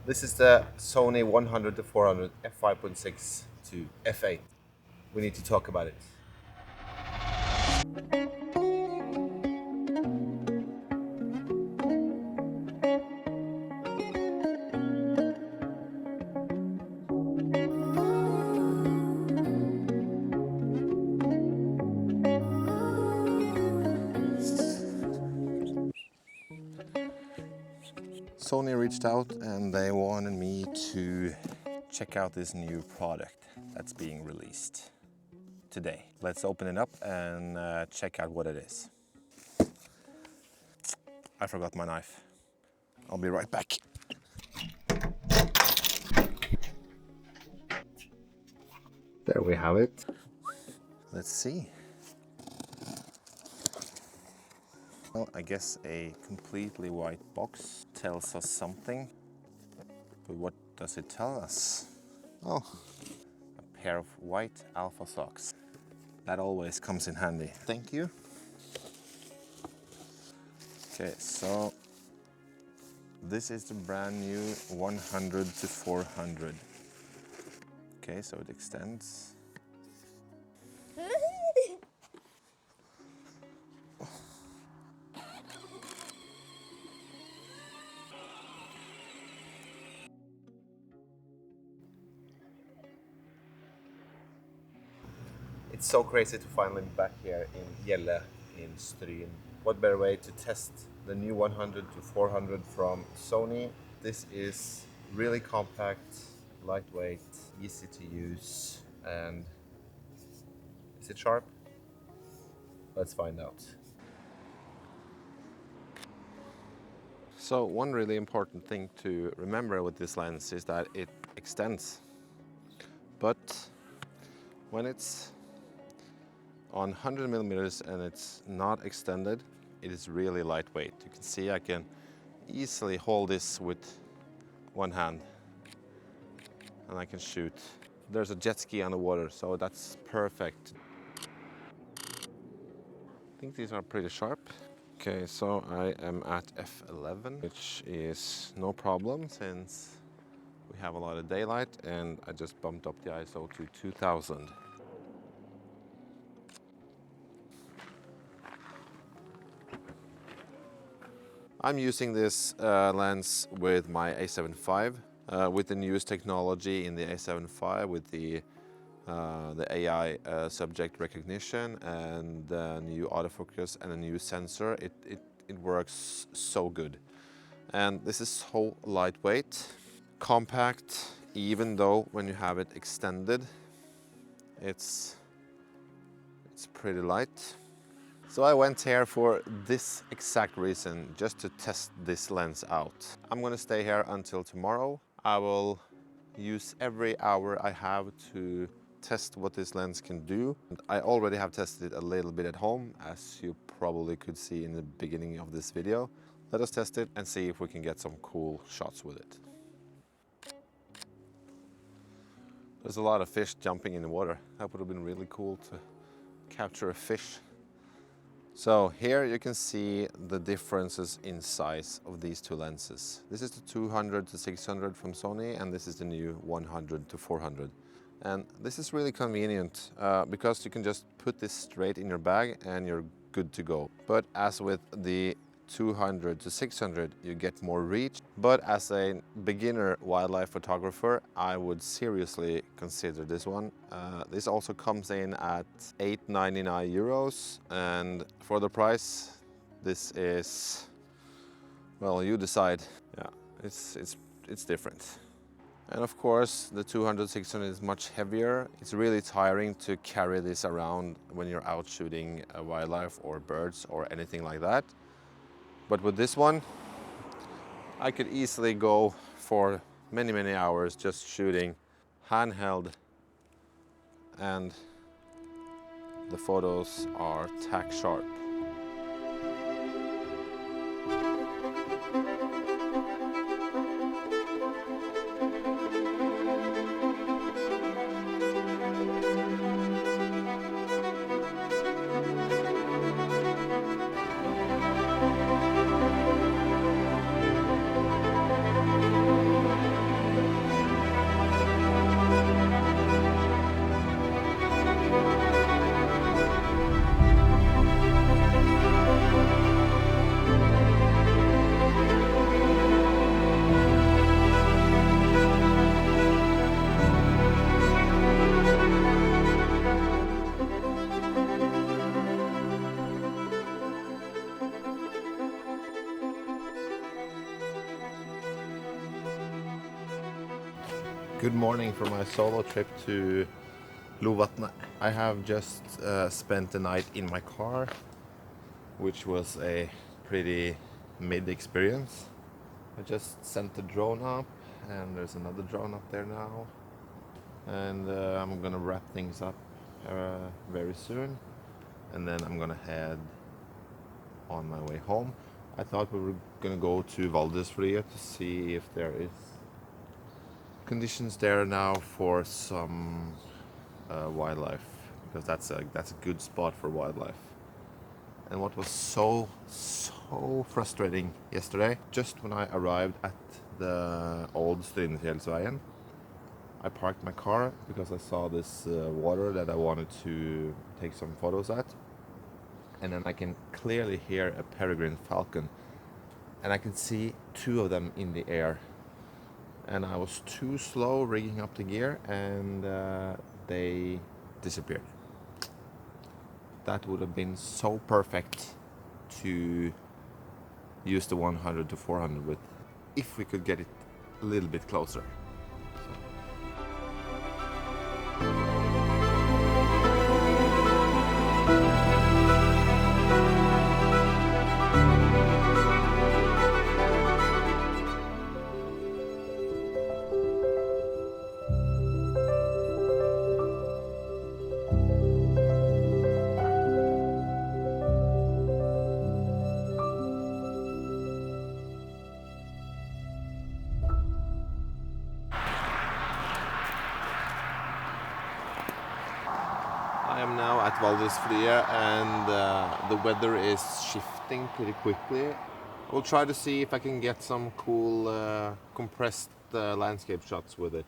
This is the Sony 100-400 F5.6 to F8. We need to talk about it. Sony reached out and they wanted me to check out this new product that's being released today. Let's open it up and check out what it is. I forgot my knife. I'll be right back. There we have it. Let's see. Well, I guess a completely white box tells us something. But what does it tell us? Oh, a pair of white alpha socks. That always comes in handy. Thank you. Okay, so this is the brand new 100-400. Okay, so it extends. It's so crazy to finally be back here in Gjelle in Stryn. What better way to test the new 100-400 from Sony. This is really compact, lightweight, easy to use, and is it sharp? Let's find out. So one really important thing to remember with this lens is that it extends, but when it's on 100 millimeters and it's not extended, it is really lightweight. You can see I can easily hold this with one hand and I can shoot. There's a jet ski on the water, so that's perfect. I think these are pretty sharp. Okay, so I am at f11, which is no problem since we have a lot of daylight, and I just bumped up the ISO to 2000. I'm using this lens with my A7 IV, with the newest technology in the A7 IV, with the AI subject recognition and the new autofocus and a new sensor. It works so good. And this is so lightweight, compact, even though when you have it extended, it's pretty light. So I went here for this exact reason, just to test this lens out. I'm gonna stay here until tomorrow. I will use every hour I have to test what this lens can do. I already have tested it a little bit at home, as you probably could see in the beginning of this video. Let us test it and see if we can get some cool shots with it. There's a lot of fish jumping in the water. That would have been really cool to capture a fish. So here you can see the differences in size of these two lenses. This is the 200-600 from Sony, and this is the new 100-400. And this is really convenient because you can just put this straight in your bag and you're good to go. But as with the 200-600, you get more reach. But as a beginner wildlife photographer, I would seriously consider this one. This also comes in at 8.99 euros, and for the price, this is, well, you decide. Yeah, it's different. And of course, the 200-600 is much heavier. It's really tiring to carry this around when you're out shooting wildlife or birds or anything like that. But with this one, I could easily go for many hours just shooting handheld, and the photos are tack sharp. Good morning for my solo trip to Lovatnet. I have just spent the night in my car, which was a pretty mid experience. I just sent the drone up, and there's another drone up there now. And I'm gonna wrap things up very soon, and then I'm gonna head on my way home. I thought we were gonna go to Valdresflia to see if there is conditions there now for some wildlife, because that's a good spot for wildlife. And what was so frustrating yesterday, just when I arrived at the old Strynefjellsveien, I parked my car because I saw this water that I wanted to take some photos at, and then I can clearly hear a peregrine falcon, and I can see two of them in the air. And I was too slow rigging up the gear, and they disappeared. That would have been so perfect to use the 100 to 400 with, if we could get it a little bit closer. I am now at Valdresflia, and the weather is shifting pretty quickly. We'll try to see if I can get some cool compressed landscape shots with it.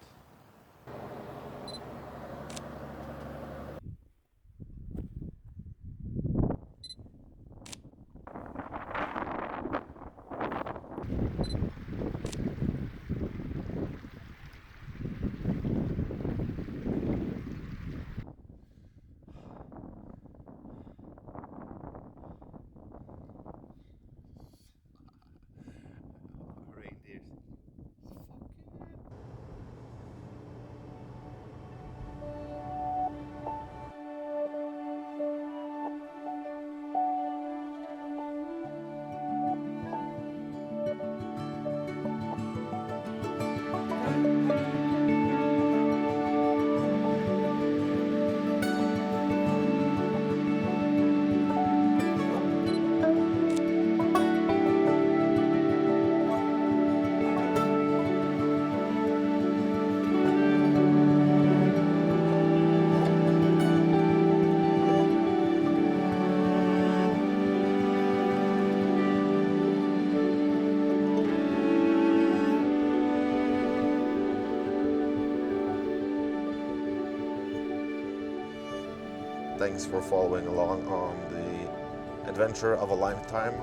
Thanks for following along on the adventure of a lifetime.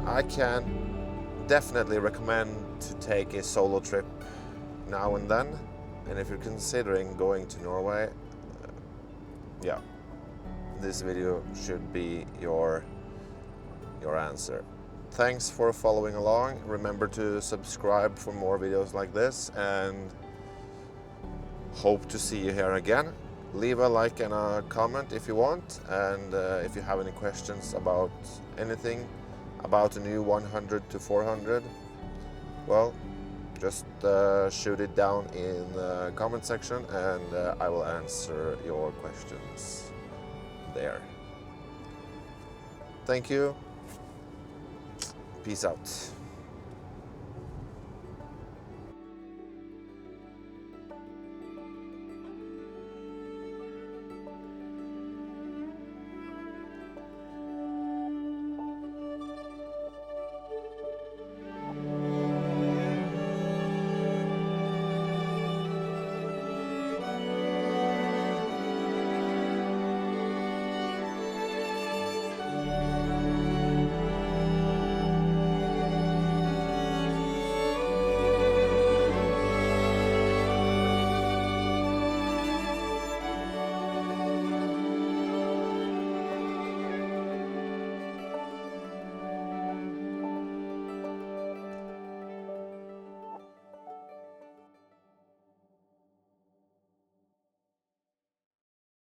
I can definitely recommend to take a solo trip now and then. And if you're considering going to Norway, yeah, this video should be your answer. Thanks for following along. Remember to subscribe for more videos like this, and hope to see you here again. Leave a like and a comment if you want, and if you have any questions about anything about the new 100 to 400, well, just shoot it down in the comment section, and I will answer your questions there. Thank you. Peace out.